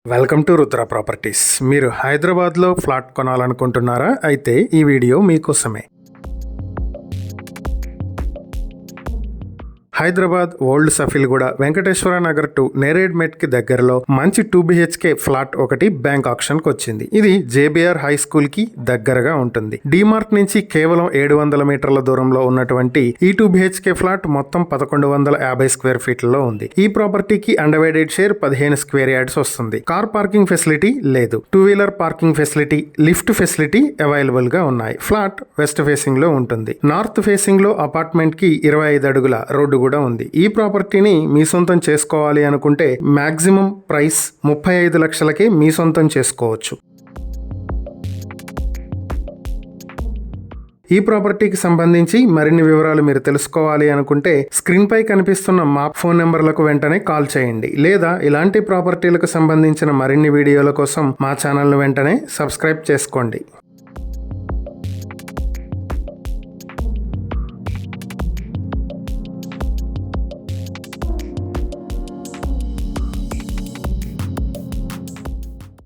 Welcome to Rudra properties. మీరు హైదరాబాద్లో flat కొనాలనుకుంటున్నారా? అయితే ఈ వీడియో మీకోసమే. హైదరాబాద్ ఓల్డ్ సఫిల్గూడ వెంకటేశ్వర నగర్ టు నేరేడ్మెట్ కి దగ్గరలో మంచి 2 BHK ఫ్లాట్ ఒకటి బ్యాంక్ ఆప్షన్ కి వచ్చింది. ఇది JBR హై స్కూల్ కి దగ్గరగా ఉంటుంది. డిమార్ట్ నుంచి కేవలం 700 మీటర్ల దూరంలో ఉన్నటువంటి ఈ 2 BHK ఫ్లాట్ మొత్తం 1150 స్క్వేర్ ఫీట్లలో ఉంది. ఈ ప్రాపర్టీకి అండర్వైడెడ్ షేర్ 15 స్క్వేర్ యార్డ్స్ వస్తుంది. కార్ పార్కింగ్ ఫెసిలిటీ లేదు. 2-వీలర్ parking facility, lift facility available గా ఉన్నాయి. ఫ్లాట్ వెస్ట్ ఫేసింగ్ లో ఉంటుంది. నార్త్ ఫేసింగ్ లో అపార్ట్మెంట్ కి 25 అడుగుల రోడ్డు కూడా ఉంది. ఈ ప్రాపర్టీని మీ సొంతం చేసుకోవాలి అనుకుంటే మాక్సిమం ప్రైస్ 35 లక్షలకే మీ సొంతం చేసుకోవచ్చు. ఈ ప్రాపర్టీకి సంబంధించి మరిన్ని వివరాలు మీరు తెలుసుకోవాలి అనుకుంటే స్క్రీన్ పై కనిపిస్తున్న మా ఫోన్ నెంబర్లకు వెంటనే కాల్ చేయండి. లేదా ఇలాంటి ప్రాపర్టీలకు సంబంధించిన మరిన్ని వీడియోల కోసం మా ఛానల్ను వెంటనే సబ్స్క్రైబ్ చేసుకోండి.